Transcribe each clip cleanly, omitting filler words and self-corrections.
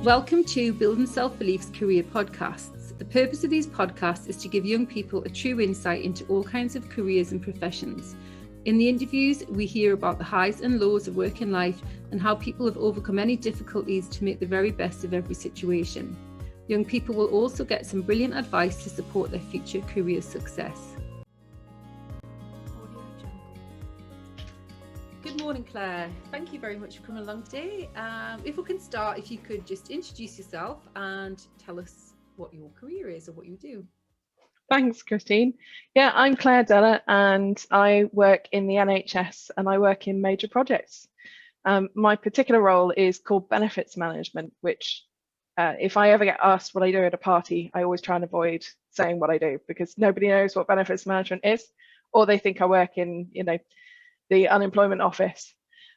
Welcome to Building Self-Belief's career podcasts. The purpose of these podcasts is to give young people a true insight into all kinds of careers and professions. In the interviews, we hear about the highs and lows of working life and how people have overcome any difficulties to make the very best of every situation. Young people will also get some brilliant advice to support their future career success. Good morning, Claire. Thank you very much for coming along today. If we can start, if you could just introduce yourself and tell us what your career is or what you do. Thanks, Christine. Yeah, I'm Claire Dellar and I work in the NHS and I work in major projects. My particular role is called benefits management, which if I ever get asked what I do at a party, I always try and avoid saying what I do because nobody knows what benefits management is, or they think I work in, the unemployment office.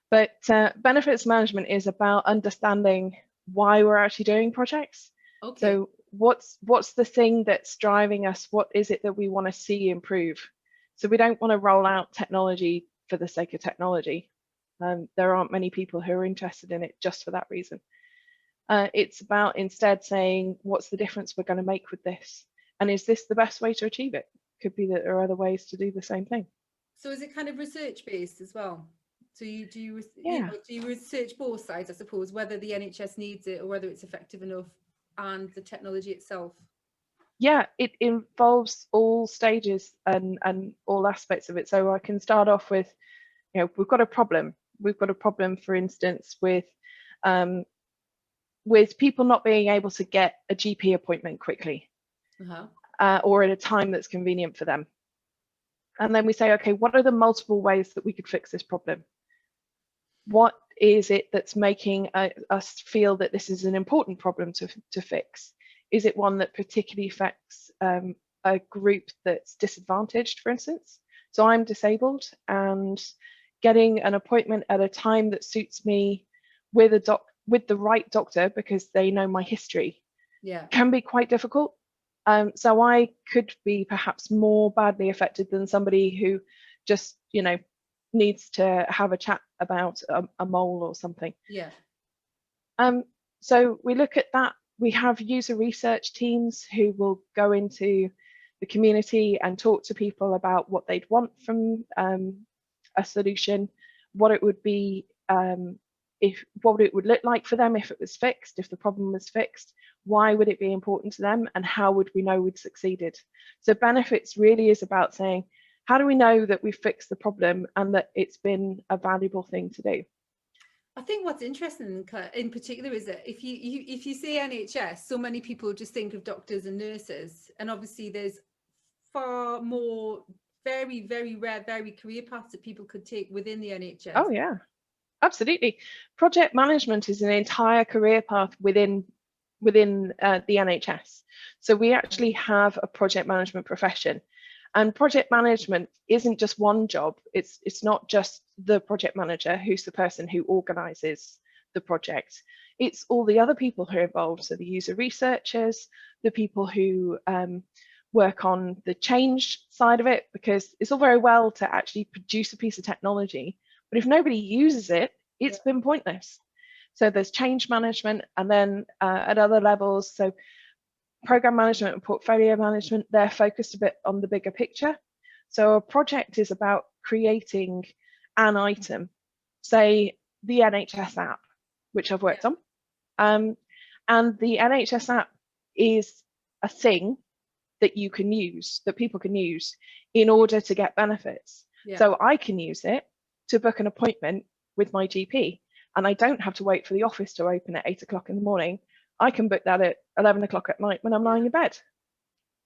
But benefits management is about understanding why we're actually doing projects. Okay. So what's the thing that's driving us? What is it that we want to see improve? So we don't want to roll out technology for the sake of technology. There aren't many people who are interested in it just for that reason. It's about instead saying, what's the difference we're going to make with this? And is this the best way to achieve it? Could be that there are other ways to do the same thing. So is it kind of research based as well? So do you research both sides, I suppose, whether the NHS needs it or whether it's effective enough and the technology itself? Yeah, it involves all stages and all aspects of it. So I can start off with, we've got a problem. We've got a problem, for instance, with people not being able to get a GP appointment quickly or at a time that's convenient for them. And then we say, okay, what are the multiple ways that we could fix this problem? What is it that's making us feel that this is an important problem to fix? Is it one that particularly affects a group that's disadvantaged, for instance? So I'm disabled and getting an appointment at a time that suits me with the right doctor because they know my history can be quite difficult. So I could be perhaps more badly affected than somebody who just, needs to have a chat about a mole or something. Yeah. So we look at that. We have user research teams who will go into the community and talk to people about what they'd want from a solution, what it would be, what it would look like for them if it was fixed, if the problem was fixed, why would it be important to them, and how would we know we'd succeeded? So benefits really is about saying, how do we know that we've fixed the problem and that it's been a valuable thing to do? I think what's interesting in particular is that if you say NHS, so many people just think of doctors and nurses, and obviously there's far more very, very rare, very career paths that people could take within the NHS. Oh yeah, absolutely. Project management is an entire career path within the NHS. So we actually have a project management profession, and project management isn't just one job. It's not just the project manager who's the person who organizes the project. It's all the other people who are involved. So the user researchers, the people who work on the change side of it, because it's all very well to actually produce a piece of technology, but if nobody uses it, it's been pointless. So there's change management, and then at other levels, so program management and portfolio management, they're focused a bit on the bigger picture. So a project is about creating an item, say the NHS app, which I've worked on. And the NHS app is a thing that you can use, that people can use in order to get benefits. So I can use it to book an appointment with my GP, and I don't have to wait for the office to open at 8 o'clock in the morning. I can book that at 11 o'clock at night when I'm lying in bed.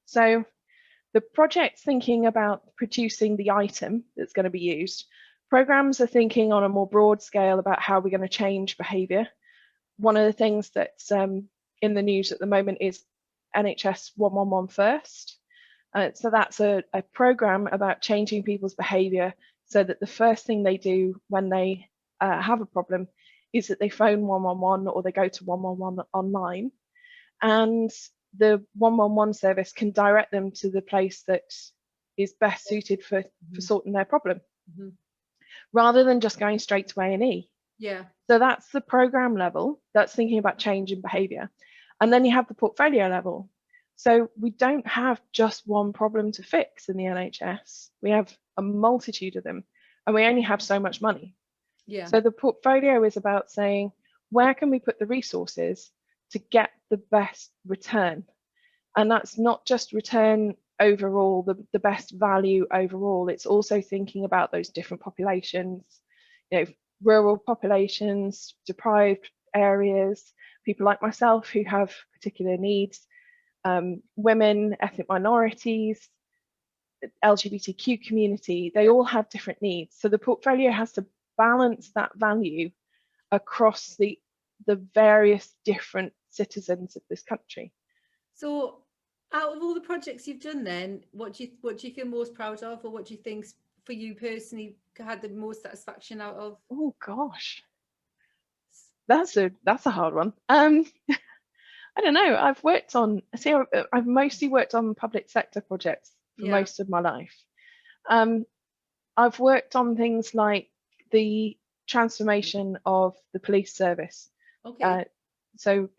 So the project's thinking about producing the item that's going to be used. Programs are thinking on a more broad scale about how we're going to change behaviour. One of the things that's in the news at the moment is NHS 111 First. So that's a programme about changing people's behaviour so that the first thing they do when they have a problem is that they phone 111 or they go to 111 online, and the 111 service can direct them to the place that is best suited for sorting their problem, rather than just going straight to A&E. Yeah. So that's the program level, that's thinking about change in behavior. And then you have the portfolio level. So we don't have just one problem to fix in the NHS. We have a multitude of them, and we only have so much money. Yeah. So the portfolio is about saying, where can we put the resources to get the best return? And that's not just return overall, the best value overall. It's also thinking about those different populations, you know, rural populations, deprived areas, people like myself who have particular needs, women, ethnic minorities, LGBTQ community, they all have different needs. So the portfolio has to balance that value across the various different citizens of this country. So out of all the projects you've done then, what do you feel most proud of, or what do you think for you personally had the most satisfaction out of? Oh gosh, that's a hard one. I don't know. I've mostly worked on public sector projects for most of my life. I've worked on things like the transformation of the police service. Okay. So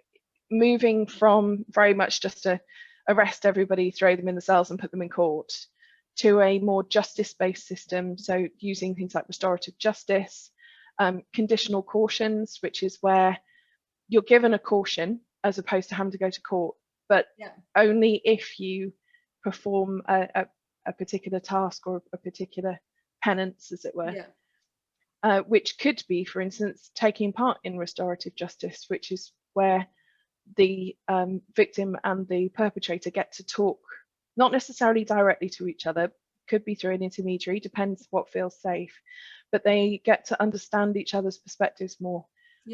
moving from very much just to arrest everybody, throw them in the cells and put them in court, to a more justice-based system. So using things like restorative justice, conditional cautions, which is where you're given a caution as opposed to having to go to court, but only if you perform a particular task or a particular penance, as it were. Which could be, for instance, taking part in restorative justice, which is where the victim and the perpetrator get to talk, not necessarily directly to each other, could be through an intermediary, depends what feels safe, but they get to understand each other's perspectives more.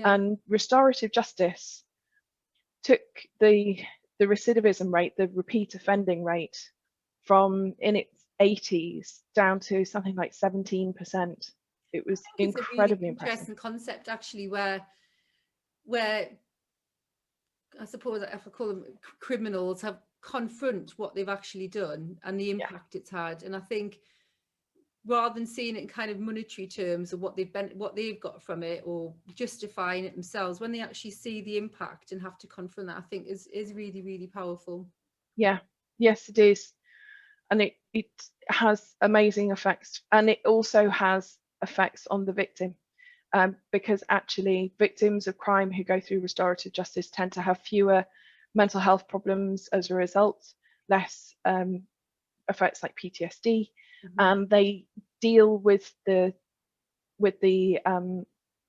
And restorative justice took the recidivism rate, the repeat offending rate, from in its 80s down to something like 17%. It was incredibly impressive. Interesting concept, actually, where I suppose if I call them criminals have confront what they've actually done and the impact it's had. And I think rather than seeing it in kind of monetary terms of what they've got from it or justifying it themselves, when they actually see the impact and have to confront that, I think is really, really powerful. Yeah, yes, it is. And it has amazing effects, and it also has effects on the victim, because actually victims of crime who go through restorative justice tend to have fewer mental health problems as a result, less effects like PTSD, and they deal with the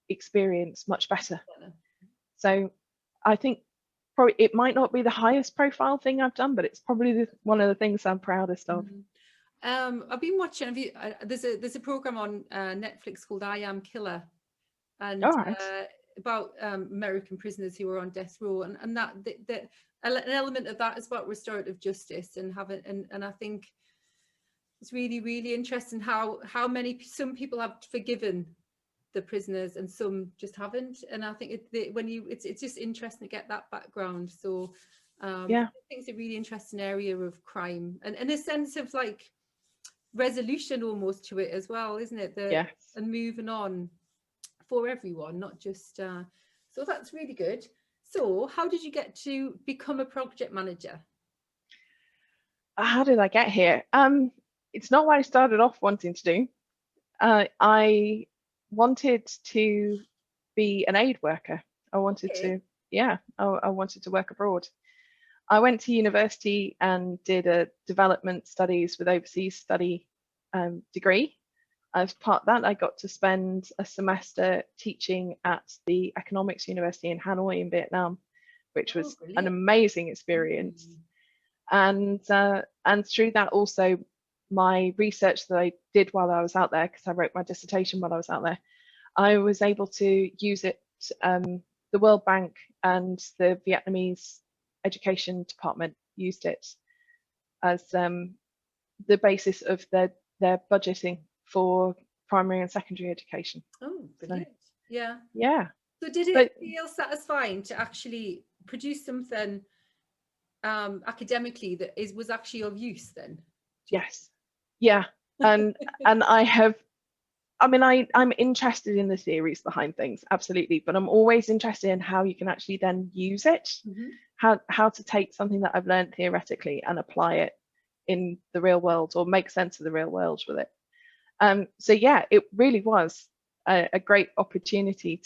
experience much better. So I think probably it might not be the highest profile thing I've done, but it's probably one of the things I'm proudest of. I've been watching. There's a program on Netflix called I Am Killer, and about American prisoners who are on death row, and that an element of that is about restorative justice and and I think it's really, really interesting how some people have forgiven the prisoners and some just haven't, and I think it's just interesting to get that background. So I think it's a really interesting area of crime and a sense of like resolution almost to it as well, isn't it? And moving on for everyone, not just so that's really good. So how did you get to become a project manager? How did I get here? It's not what I started off wanting to do. I wanted to be an aid worker. I wanted to I wanted to work abroad. I went to university and did a development studies with overseas study degree. As part of that, I got to spend a semester teaching at the Economics University in Hanoi in Vietnam, which was an amazing experience. And through that also, my research that I did while I was out there, because I wrote my dissertation while I was out there, I was able to use it. The World Bank and the Vietnamese Education Department used it as the basis of their budgeting for primary and secondary education. Oh, brilliant. So, yeah. So did it feel satisfying to actually produce something academically that was actually of use then? Yes. Yeah. And I'm interested in the theories behind things, absolutely, but I'm always interested in how you can actually then use it, how to take something that I've learned theoretically and apply it in the real world, or make sense of the real world with it. So yeah, it really was a great opportunity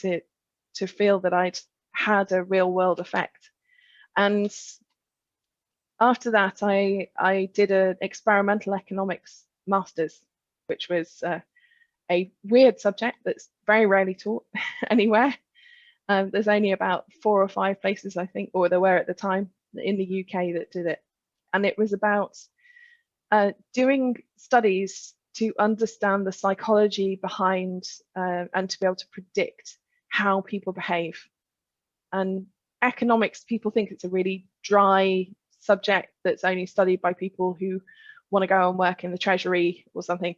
to feel that I'd had a real world effect. And after that, I did an experimental economics master's, which was a weird subject that's very rarely taught anywhere. There's only about 4 or 5 places, I think, or there were at the time in the UK that did it. And it was about doing studies to understand the psychology behind and to be able to predict how people behave. And economics, people think it's a really dry subject that's only studied by people who want to go and work in the treasury or something,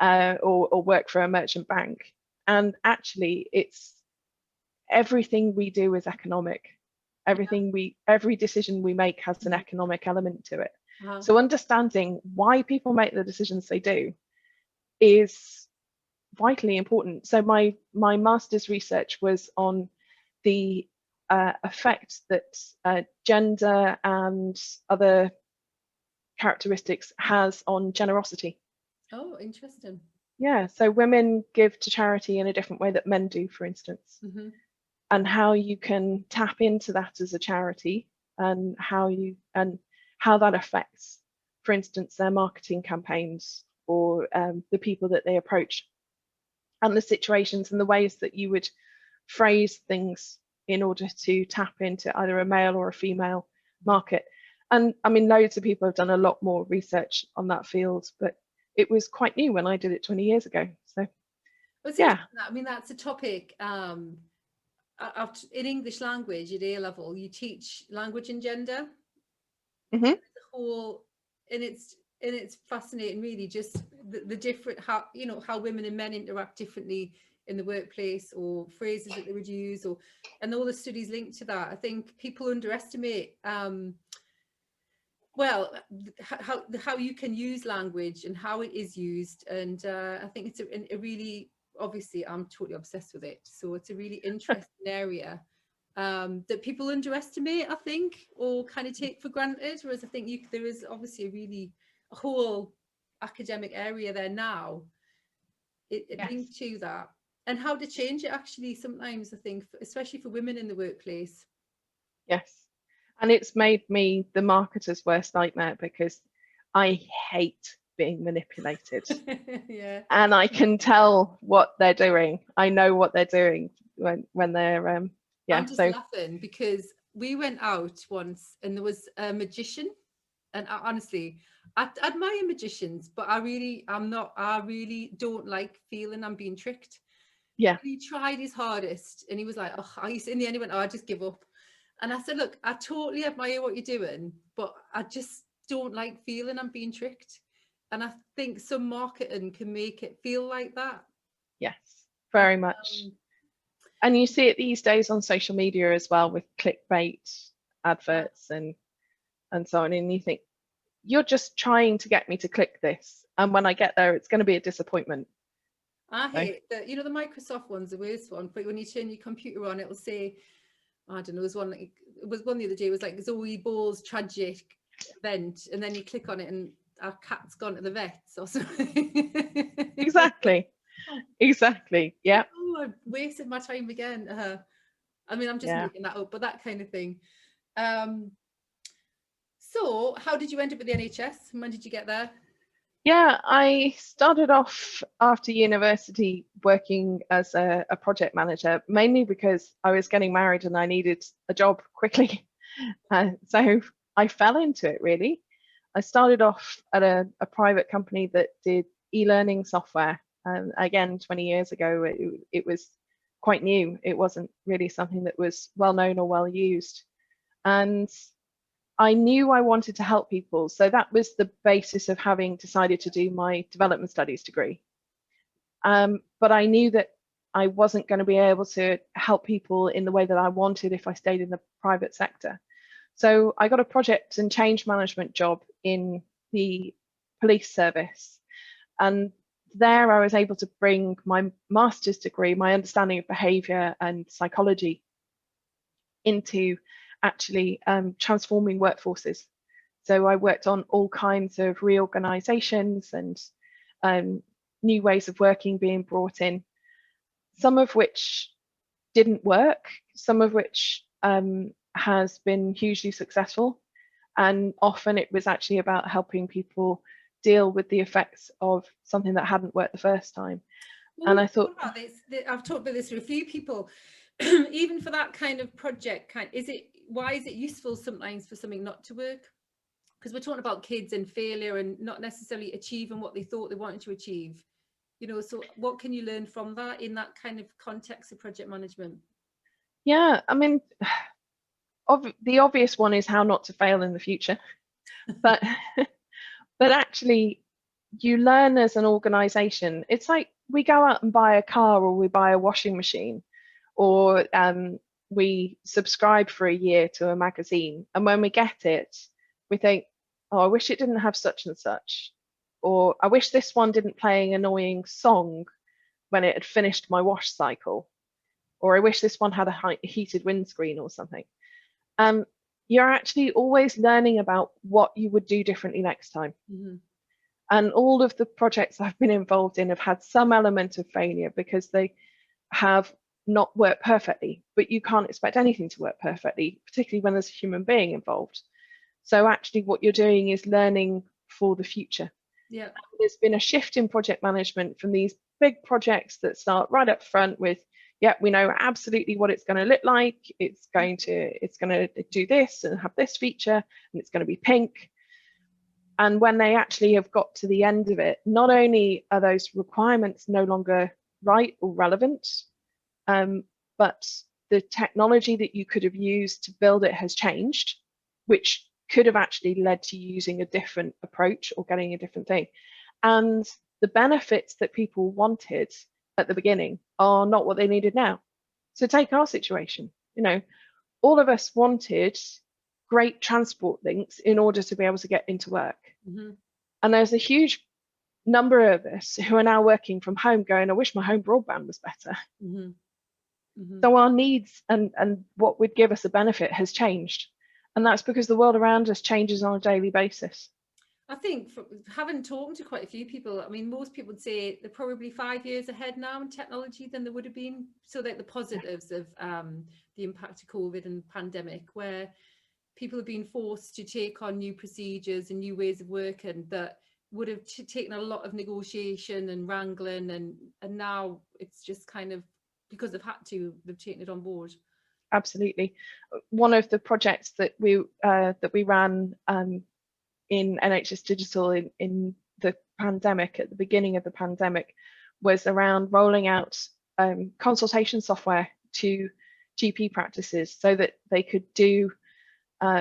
or work for a merchant bank. And actually, it's everything we do is economic. Every decision we make has an economic element to it. So understanding why people make the decisions they do is vitally important. So my master's research was on the effect that gender and other characteristics has on generosity. Oh, interesting. Yeah, so women give to charity in a different way that men do, for instance, and how you can tap into that as a charity, and how that affects, for instance, their marketing campaigns, or the people that they approach, and the situations and the ways that you would phrase things in order to tap into either a male or a female market. And I mean, loads of people have done a lot more research on that field, but it was quite new when I did it 20 years ago. So yeah, I mean, that's a topic in English language at A level. You teach language and gender. mm-hmm. And it's fascinating, really, just the different, how women and men interact differently in the workplace, or phrases that they would use, and all the studies linked to that. I think people underestimate how you can use language and how it is used. And I think it's a really, obviously I'm totally obsessed with it, so it's a really interesting area that people underestimate, I think, or kind of take for granted, whereas I think there is obviously a whole academic area there now, it linked to that, and how to change it, actually, sometimes, I think, especially for women in the workplace. Yes. And it's made me the marketer's worst nightmare, because I hate being manipulated. Yeah. And I can tell what they're doing. I know what they're doing when they're I'm just laughing because we went out once and there was a magician, and honestly, I admire magicians, but I really don't like feeling I'm being tricked. Yeah. He tried his hardest and he was like, oh, in the end he went, oh, I just give up. And I said, look, I totally admire what you're doing, but I just don't like feeling I'm being tricked. And I think some marketing can make it feel like that. Yes, very much. And you see it these days on social media as well, with clickbait adverts and so on. And you think, you're just trying to get me to click this, and when I get there, it's going to be a disappointment. I hate that. The Microsoft one's the worst one. But when you turn your computer on, it will say, I don't know, it was one the other day, it was like Zoe Ball's tragic event, and then you click on it and our cat's gone to the vets or something. Exactly. Yeah. Oh, I wasted my time again. I mean, I'm just making that up, but that kind of thing. So how did you end up at the NHS? When did you get there? Yeah, I started off after university working as a project manager, mainly because I was getting married and I needed a job quickly. So I fell into it, really. I started off at a private company that did e-learning software. And again, 20 years ago, it was quite new. It wasn't really something that was well known or well used. And I knew I wanted to help people. So that was the basis of having decided to do my development studies degree. But I knew that I wasn't going to be able to help people in the way that I wanted if I stayed in the private sector. So I got a project and change management job in the police service. And there I was able to bring my master's degree, my understanding of behaviour and psychology, into actually transforming workforces. So I worked on all kinds of reorganisations and new ways of working being brought in, some of which didn't work, some of which has been hugely successful. And often it was actually about helping people deal with the effects of something that hadn't worked the first time. Well, and I thought, about this, I've talked about this with a few people, even for that kind of project, why is it useful sometimes for something not to work? Because we're talking about kids and failure and not necessarily achieving what they thought they wanted to achieve. You know, so what can you learn from that in that kind of context of project management? Yeah, I mean, the obvious one is how not to fail in the future. But but actually, you learn as an organization. It's like we go out and buy a car, or we buy a washing machine, or we subscribe for a year to a magazine, and when we get it, we think, oh, I wish it didn't have such and such, or I wish this one didn't play an annoying song when it had finished my wash cycle, or I wish this one had a heated windscreen or something. You're actually always learning about what you would do differently next time. Mm-hmm. And all of the projects I've been involved in have had some element of failure because they have not worked perfectly, but you can't expect anything to work perfectly, particularly when there's a human being involved. So actually what you're doing is learning for the future. Yeah. And there's been a shift in project management from these big projects that start right up front with, yeah, we know absolutely what it's going to look like. It's going to do this and have this feature, and it's going to be pink. And when they actually have got to the end of it, not only are those requirements no longer right or relevant, but the technology that you could have used to build it has changed, which could have actually led to using a different approach or getting a different thing. And the benefits that people wanted at the beginning are not what they needed now. So take our situation, you know, all of us wanted great transport links in order to be able to get into work. Mm-hmm. And there's a huge number of us who are now working from home going, I wish my home broadband was better. Mm-hmm. Mm-hmm. So our needs and what would give us a benefit has changed. And that's because the world around us changes on a daily basis. I think having talked to quite a few people, I mean, most people would say they're probably 5 years ahead now in technology than they would have been. So that the positives of the impact of COVID and pandemic, where people have been forced to take on new procedures and new ways of working that would have taken a lot of negotiation and wrangling, and now it's just kind of because they've had to, they've taken it on board. Absolutely. One of the projects that we ran in NHS Digital in the pandemic, at the beginning of the pandemic, was around rolling out consultation software to GP practices so that they could do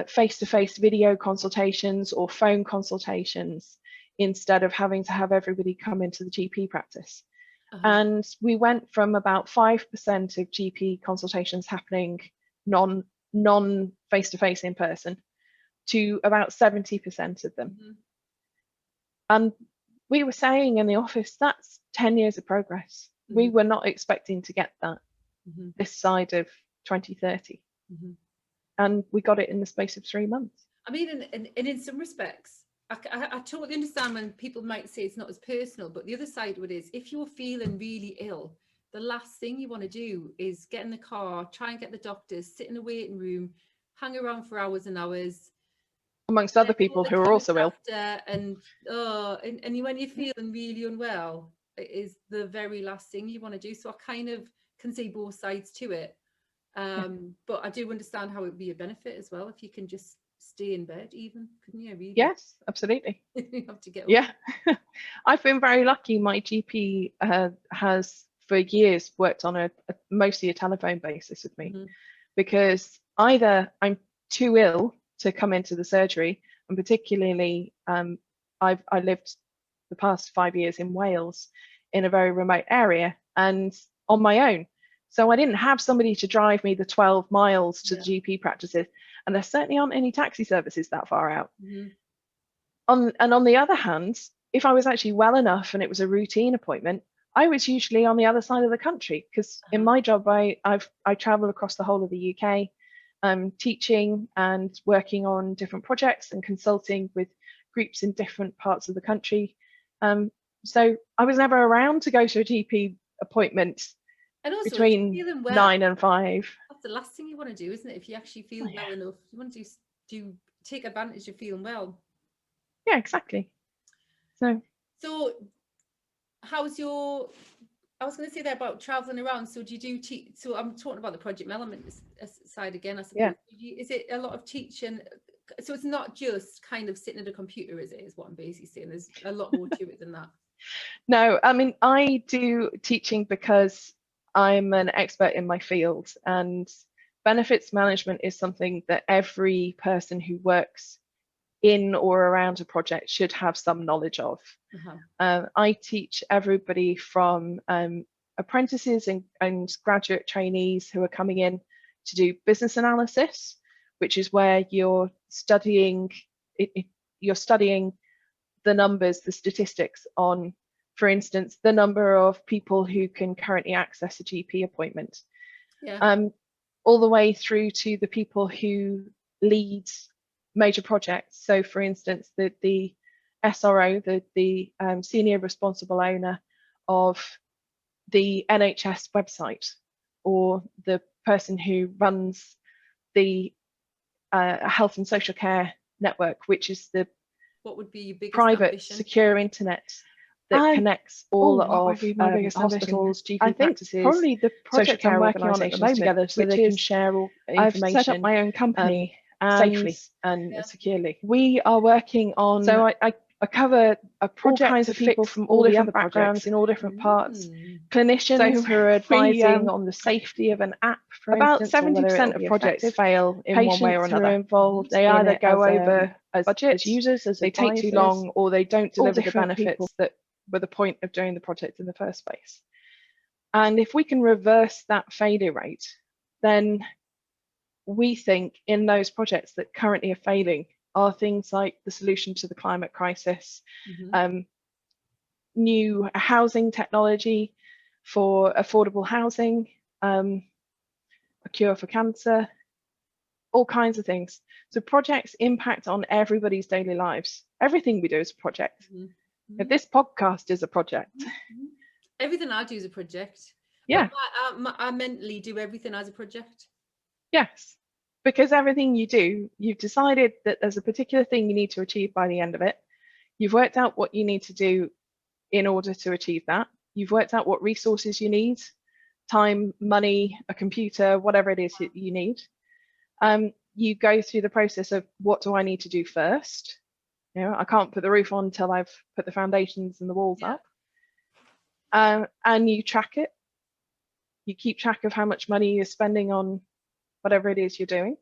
face-to-face video consultations or phone consultations instead of having to have everybody come into the GP practice. And we went from about 5% of GP consultations happening non face-to-face in person to about 70% of them. Mm-hmm. And we were saying in the office, that's 10 years of progress. Mm-hmm. We were not expecting to get that this side of 2030. Mm-hmm. And we got it in the space of 3 months. I mean, and in some respects, I totally understand when people might say it's not as personal, but the other side of it is, if you're feeling really ill, the last thing you want to do is get in the car, try and get the doctors, sit in a waiting room, hang around for hours and hours. Amongst other people who are also ill. And when you're feeling really unwell, it is the very last thing you want to do. So I kind of can see both sides to it. But I do understand how it would be a benefit as well if you can just stay in bed, even, couldn't you? Really? Yes, absolutely. You have to get up. Yeah. I've been very lucky. My GP has for years worked on mostly a telephone basis with me, because either I'm too ill to come into the surgery, and particularly I lived the past 5 years in Wales in a very remote area and on my own. So I didn't have somebody to drive me the 12 miles to the GP practices, and there certainly aren't any taxi services that far out. On the other hand, if I was actually well enough and it was a routine appointment, I was usually on the other side of the country, because in my job I travel across the whole of the UK, teaching and working on different projects and consulting with groups in different parts of the country. So I was never around to go to a GP appointment and also between feeling well, 9 and 5. That's the last thing you want to do, isn't it? If you actually feel well enough, you want to do take advantage of feeling well. Yeah, exactly. So how's your, I was going to say there about traveling around. So do you do so I'm talking about the project management side again, I suppose. Is it a lot of teaching? So it's not just kind of sitting at a computer, is it? Is what I'm basically saying. There's a lot more to it than that. No, I mean, I do teaching because I'm an expert in my field, and benefits management is something that every person who works in or around a project should have some knowledge of. I teach everybody from apprentices and graduate trainees who are coming in to do business analysis, which is where you're studying the numbers, the statistics on, for instance, the number of people who can currently access a GP appointment. All the way through to the people who lead major projects. So for instance, the SRO, the senior responsible owner of the NHS website, or the person who runs the health and social care network, which is the what would be your biggest private ambition? Secure internet that connects all of hospitals, GP practices, probably the project I'm working on at the moment, together, so they can share all information. I've set up my own company safely and securely. We are working on. So I cover a project all kinds of people from all different backgrounds in all different parts. Clinicians who are advising on the safety of an app, for about instance, 70% of projects fail in one way or another. Who are involved, they either go over as users, as they take too long, or they don't deliver the benefits that were the point of doing the project in the first place. And if we can reverse that failure rate, then we think in those projects that currently are failing are things like the solution to the climate crisis, new housing technology for affordable housing, a cure for cancer, all kinds of things. So projects impact on everybody's daily lives. Everything we do is a project. If this podcast is a project. Everything I do is a project. Yeah. I mentally do everything as a project. Yes. Because everything you do, you've decided that there's a particular thing you need to achieve by the end of it. You've worked out what you need to do in order to achieve that. You've worked out what resources you need, time, money, a computer, whatever it is that you need. You go through the process of, what do I need to do first? You know, I can't put the roof on until I've put the foundations and the walls up. And you track it. You keep track of how much money you're spending on whatever it is you're doing.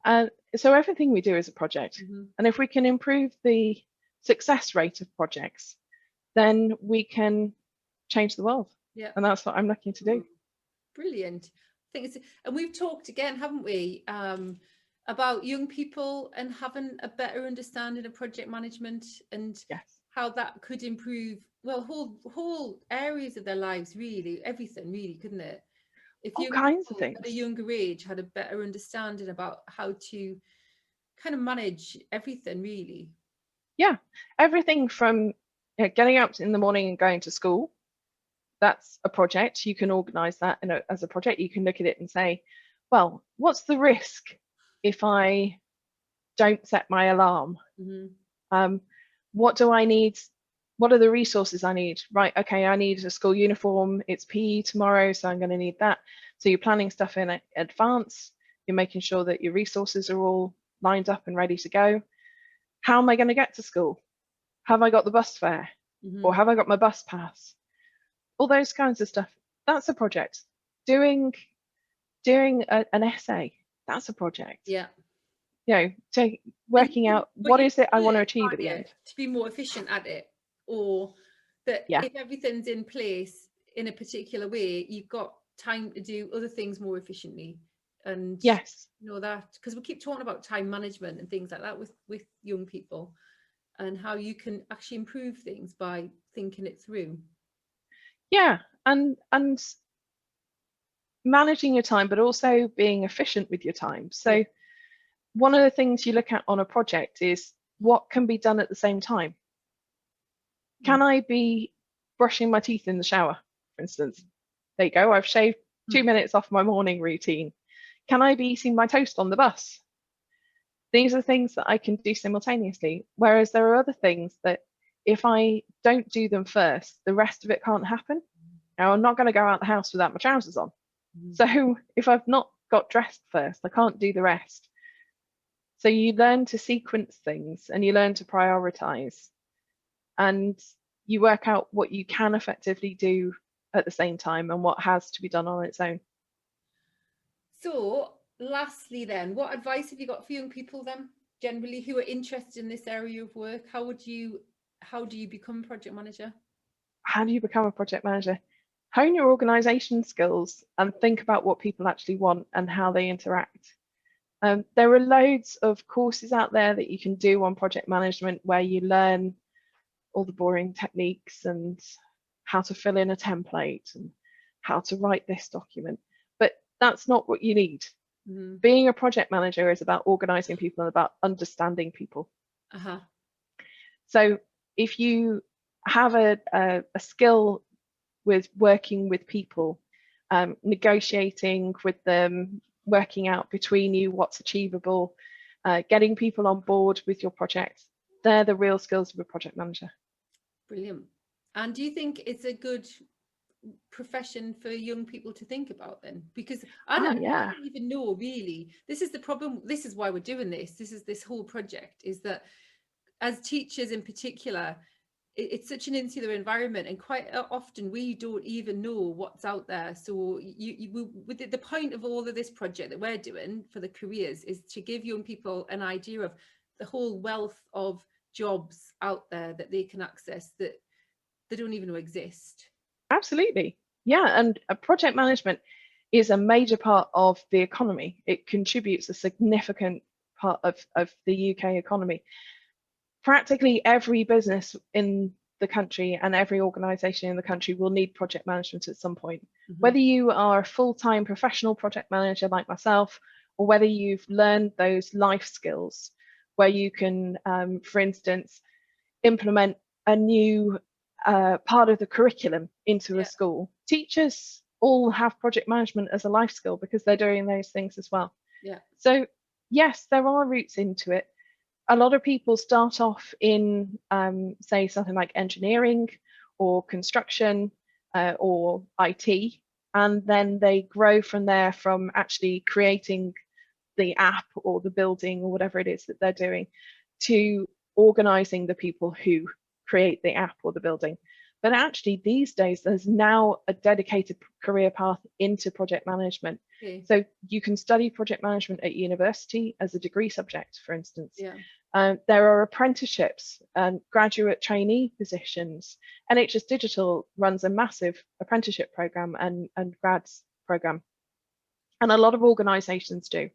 So everything we do is a project. And if we can improve the success rate of projects, then we can change the world. And that's what I'm looking to do. Brilliant. I think it's, and we've talked again, haven't we, about young people and having a better understanding of project management, and how that could improve, well, whole areas of their lives, really, everything really, couldn't it? If all kinds of things at a younger age had a better understanding about how to kind of manage everything, really. Yeah, everything from getting up in the morning and going to school. That's a project. You can organize that as a project. You can look at it and say, well, what's the risk if I don't set my alarm? What do I need? What are the resources I need? Right, okay, I need a school uniform. It's PE tomorrow, so I'm going to need that. So you're planning stuff in advance. You're making sure that your resources are all lined up and ready to go. How am I going to get to school? Have I got the bus fare? Or have I got my bus pass? All those kinds of stuff. That's a project. Doing an essay, that's a project. Yeah. You know, working out what is it I want to achieve at the end. To be more efficient at it, or that if everything's in place in a particular way, you've got time to do other things more efficiently. And you know that, because we keep talking about time management and things like that with young people. and how you can actually improve things by thinking it through. Yeah, and managing your time, but also being efficient with your time. So one of the things you look at on a project is what can be done at the same time. Can I be brushing my teeth in the shower, for instance? There you go, I've shaved 2 minutes off my morning routine. Can I be eating my toast on the bus? These are things that I can do simultaneously, whereas there are other things that if I don't do them first, the rest of it can't happen. Now, I'm not going to go out the house without my trousers on. So if I've not got dressed first, I can't do the rest. So you learn to sequence things and you learn to prioritize, and you work out what you can effectively do at the same time and what has to be done on its own. So lastly then, what advice have you got for young people then, generally, who are interested in this area of work? How do you become a project manager? How do you become a project manager? Hone your organisation skills and think about what people actually want and how they interact. There are loads of courses out there that you can do on project management where you learn all the boring techniques and how to fill in a template and how to write this document. But that's not what you need. Being a project manager is about organising people and about understanding people. So if you have a skill with working with people, negotiating with them, working out between you what's achievable, getting people on board with your project, they're the real skills of a project manager. Brilliant. And do you think it's a good profession for young people to think about then? Because I don't even know really. This is the problem. This is why we're doing this. This whole project is that as teachers in particular, it's such an insular environment, and quite often we don't even know what's out there. So the point of all of this project that we're doing for the careers is to give young people an idea of the whole wealth of jobs out there that they can access that they don't even know exist. Absolutely. Yeah, and project management is a major part of the economy. It contributes a significant part of the UK economy. Practically every business in the country and every organisation in the country will need project management at some point. Whether you are a full-time professional project manager like myself, or whether you've learned those life skills where you can, for instance, implement a new part of the curriculum into a school. Teachers all have project management as a life skill because they're doing those things as well. So yes, there are routes into it. A lot of people start off in, say, something like engineering or construction or IT, and then they grow from there, from actually creating the app or the building or whatever it is that they're doing, to organising the people who create the app or the building. But actually these days there's now a dedicated career path into project management. So you can study project management at university as a degree subject, for instance. There are apprenticeships and graduate trainee positions. NHS Digital runs a massive apprenticeship programme and grads programme, and a lot of organisations do,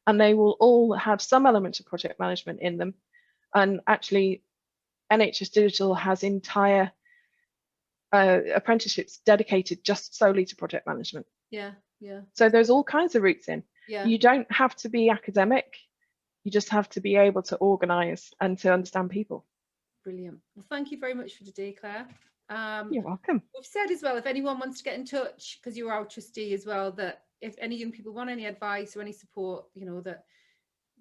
and they will all have some element of project management in them. And actually NHS Digital has entire apprenticeships dedicated just solely to project management. So there's all kinds of routes in. You don't have to be academic, you just have to be able to organise and to understand people. Brilliant. Well, thank you very much for today, Claire. You're welcome. We've said as well, if anyone wants to get in touch, because you're our trustee as well, that if any young people want any advice or any support, you know, that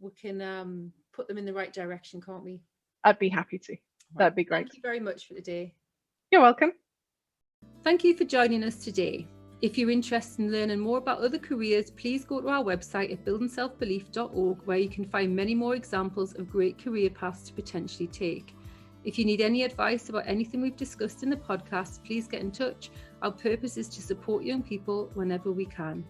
we can put them in the right direction, can't we? I'd be happy to. That'd be great. Thank you very much for today. You're welcome. Thank you for joining us today. If you're interested in learning more about other careers, please go to our website at buildingselfbelief.org, where you can find many more examples of great career paths to potentially take. If you need any advice about anything we've discussed in the podcast, please get in touch. Our purpose is to support young people whenever we can.